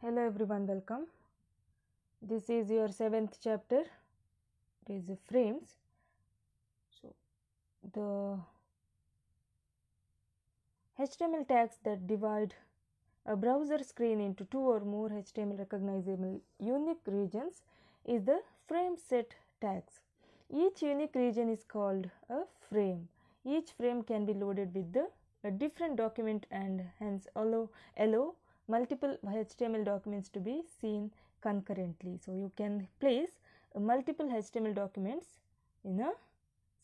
Hello everyone, welcome. This is your 7th chapter. It is frames. So the HTML tags that divide a browser screen into two or more HTML recognizable unique regions is the frame set tags. Each unique region is called a frame. Each frame can be loaded with a different document and hence allow multiple HTML documents to be seen concurrently. So you can place multiple HTML documents in a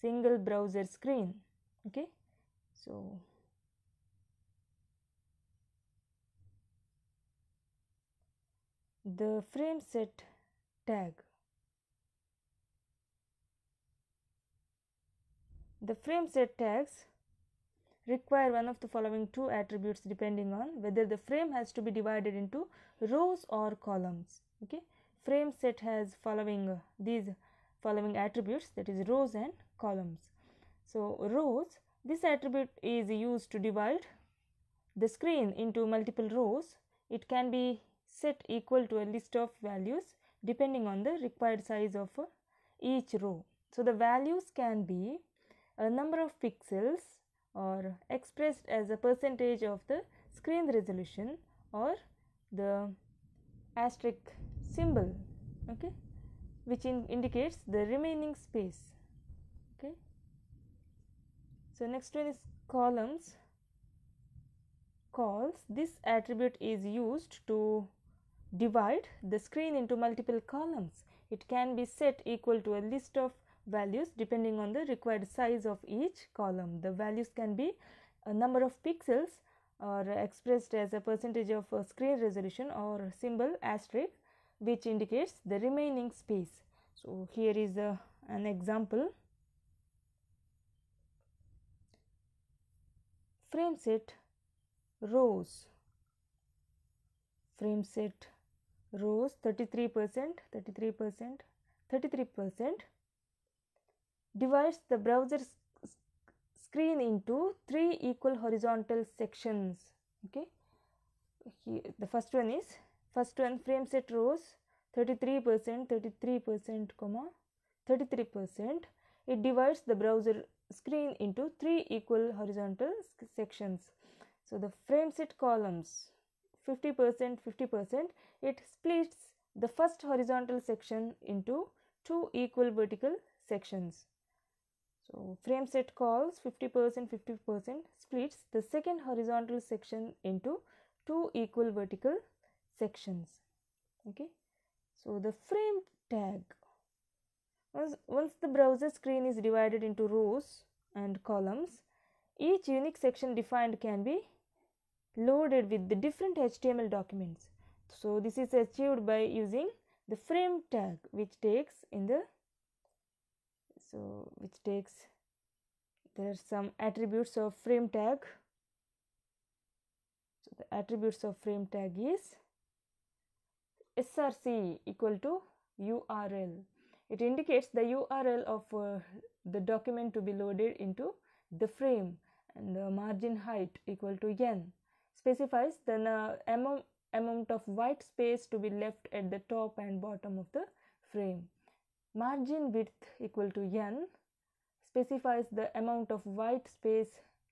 single browser screen. Okay, so the frame set tag. The frame set tags require one of the following two attributes depending on whether the frame has to be divided into rows or columns. Okay, frame set has these following attributes, that is rows and columns. So rows, this attribute is used to divide the screen into multiple rows. It can be set equal to a list of values depending on the required size of each row. So the values can be a number of pixels or expressed as a percentage of the screen resolution or the asterisk symbol, okay, which indicates the remaining space. Okay, so next one is columns. This attribute is used to divide the screen into multiple columns. It can be set equal to a list of values depending on the required size of each column. The values can be a number of pixels or expressed as a percentage of screen resolution or symbol asterisk, which indicates the remaining space. So here is an example. Frame set rows. Frame set rows 33%, 33% divides the browser screen into three equal horizontal sections. Okay, here the first one frame set rows 33%, 33%. It divides the browser screen into three equal horizontal sections. So the frame set columns 50%, 50%, it splits the first horizontal section into two equal vertical sections. So frame set calls 50%, 50% splits the second horizontal section into two equal vertical sections. Okay, so the frame tag, once the browser screen is divided into rows and columns, each unique section defined can be loaded with the different HTML documents. So this is achieved by using the frame tag, which takes there are some attributes of frame tag. So the attributes of frame tag is src equal to URL. It indicates the URL of the document to be loaded into the frame, and the margin height equal to n specifies the amount of white space to be left at the top and bottom of the frame. Margin width equal to n specifies the amount of white space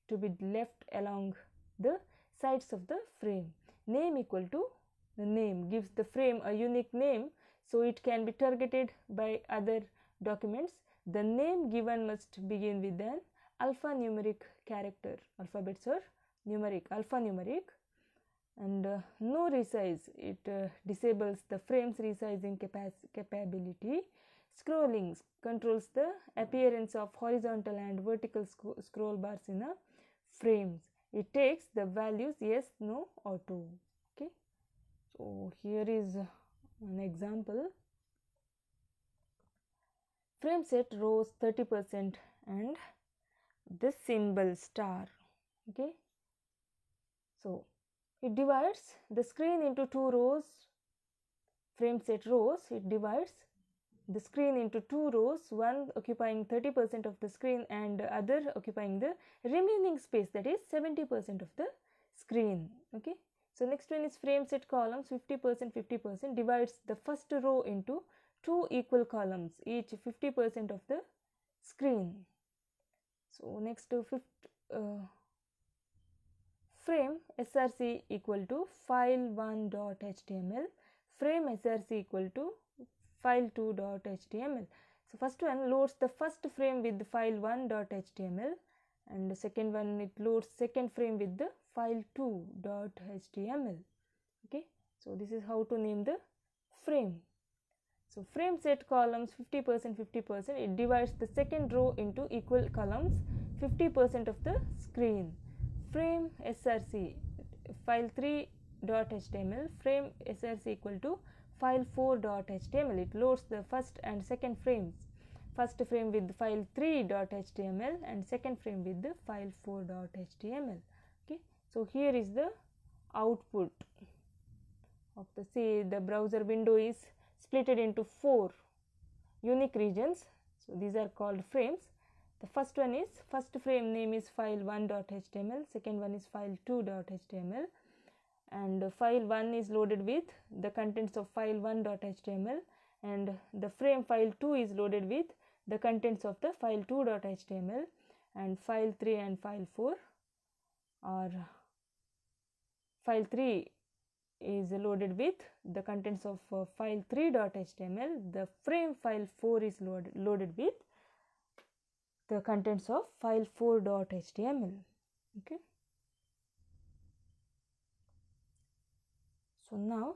to be left along the sides of the frame. Name equal to the name gives the frame a unique name, so it can be targeted by other documents. The name given must begin with an alphanumeric character, alphabets or numeric, alphanumeric, and no resize, it disables the frame's resizing capability. Scrolling controls the appearance of horizontal and vertical scroll bars in a frames. It takes the values yes, no, or true. Okay, so here is an example. Frame set rows 30% and this symbol star. Okay, so it divides the screen into two rows. Frame set rows, it divides the screen into two rows, one occupying 30% of the screen and other occupying the remaining space, that is 70% of the screen. Okay, So next one is frame set columns 50% 50% divides the first row into two equal columns, each 50% of the screen. So next to frame src equal to file1.html, frame src equal to file2.html. So first one loads the first frame with the file1.html, and the second one it loads second frame with the file2.html. Okay, so this is how to name the frame. So frame set columns 50% 50%, it divides the second row into equal columns 50% of the screen. Frame src file3.html, frame src equal to file4.html, it loads the first and second frames, first frame with file3.html and second frame with the file4.html. Okay, so here is the output of the, say the browser window is splitted into 4 unique regions. So these are called frames. The first one is, first frame name is file1.html, second one is file2.html, and file1 is loaded with the contents of file1.html, and the frame file2 is loaded with the contents of the file2.html, and file3 and file4 are, file3 is loaded with the contents of file3.html, the frame file4 is loaded with the contents of file4.html. Okay, so now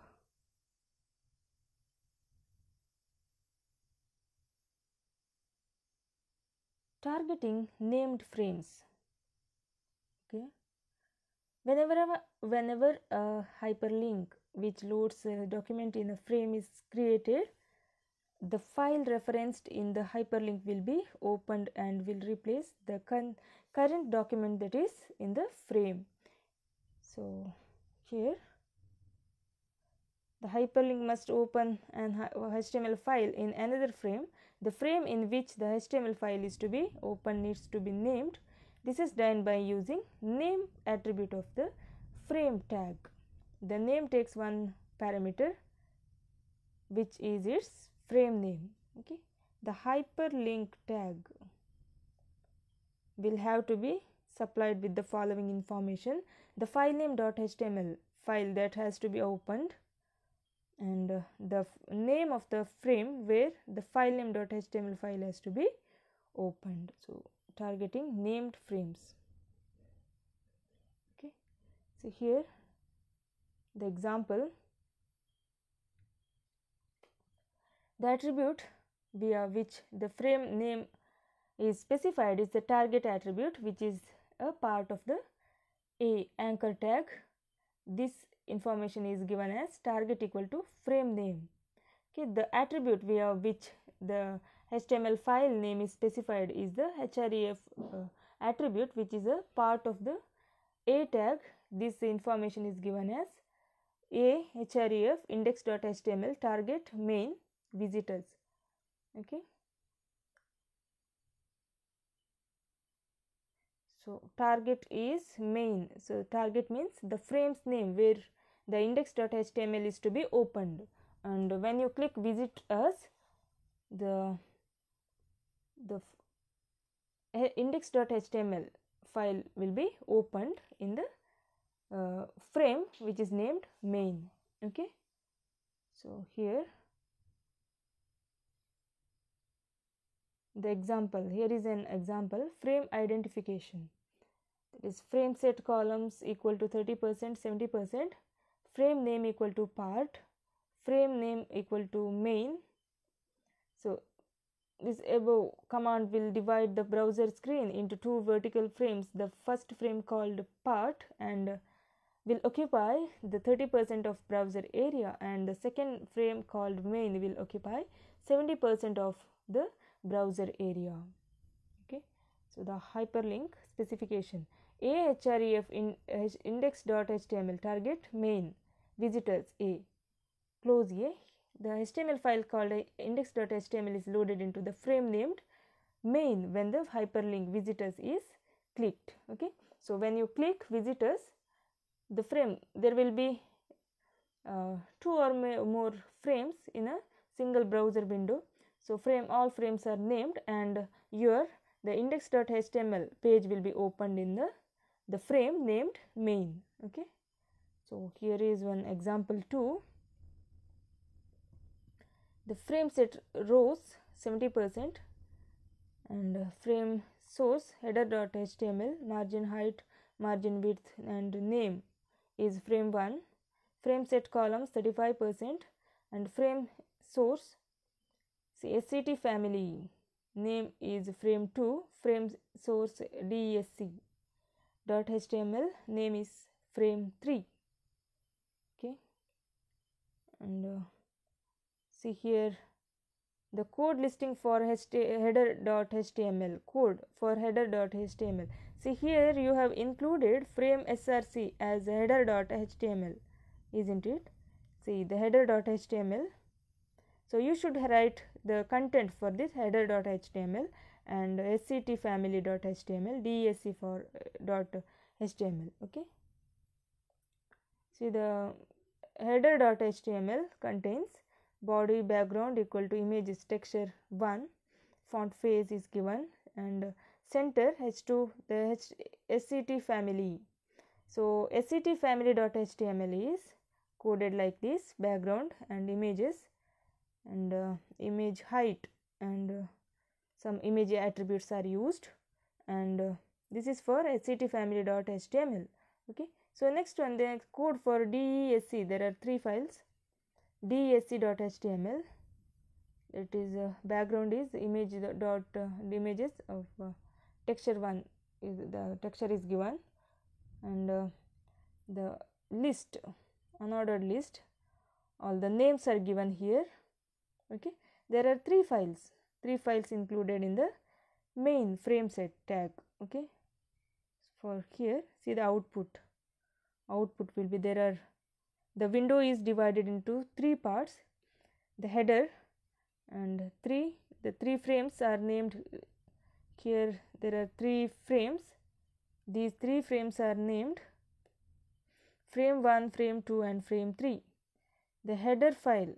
targeting named frames. Okay, whenever a hyperlink which loads a document in a frame is created, the file referenced in the hyperlink will be opened and will replace the current document that is in the frame. So here the hyperlink must open an HTML file in another frame. The frame in which the HTML file is to be opened needs to be named. This is done by using name attribute of the frame tag. The name takes one parameter which is its frame name. Okay, the hyperlink tag will have to be supplied with the following information: the file name.html file that has to be opened, and the name of the frame where the file name.html file has to be opened. So targeting named frames. Okay, so here the example, the attribute via which the frame name is specified is the target attribute, which is a part of the anchor tag. This information is given as target equal to frame name. Okay, the attribute via which the HTML file name is specified is the href attribute, which is a part of the a tag. This information is given as a href index.html target main visitors. Okay, so target is main, so target means the frame's name where the index.html is to be opened, and when you click visit us, the index.html file will be opened in the frame which is named main. Okay, so here the example, here is an example, frame identification, that is frame set columns equal to 30% 70%, frame name equal to part, frame name equal to main. So this above command will divide the browser screen into two vertical frames. The first frame called part and will occupy the 30% of browser area, and the second frame called main will occupy 70% of the browser area. Okay, so the hyperlink specification: a href index.html target main visitors a, close a. The HTML file called index.html is loaded into the frame named main when the hyperlink visitors is clicked. Okay, so when you click visitors, the frame, there will be 2 or more frames in a single browser window. So all frames are named, and the index.html page will be opened in the frame named main. Okay, so here is one example too. The frame set rows 70%, and frame source header.html, margin height, margin width, and name is frame 1. Frame set columns 35%, and frame source SCT family name is frame 2. Frame source DESC.html name is frame 3. Okay, and see here the code listing for header.html, code for header.html. See here you have included frame src as header.html, isn't it? See the header.html. So you should write the content for this header.html and sct family.html, DESC for .html. Okay, see the header.html contains body background equal to images texture 1, font face is given, and center h2 the sct family. So sct family.html is coded like this: background and images, and image height, and some image attributes are used, and this is for sct family.html. Okay, so next one, the code for DESC, there are 3 files. DESC.html, it is background is image dot images of texture 1 is the texture is given, and the list, unordered list, all the names are given here. Okay, there are 3 files included in the main frame set tag. Okay, for here see the output will be, there are, the window is divided into 3 parts: the header, and the 3 frames are named here. There are 3 frames. These 3 frames are named frame 1, frame 2, and frame 3. The header file,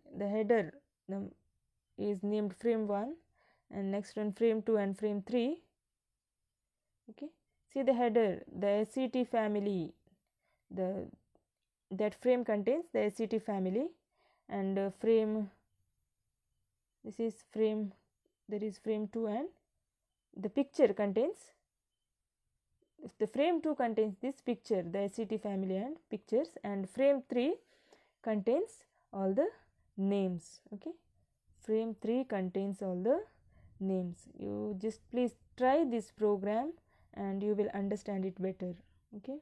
is named frame 1, and next one frame 2 and frame 3. Okay, see the header, the sct family, that frame contains the sct family, and frame, this is frame, there is frame 2, and the picture contains, if the frame 2 contains this picture, the sct family and pictures, and frame 3 contains all the names. Okay, frame 3 contains all the names. You just please try this program and you will understand it better. Okay.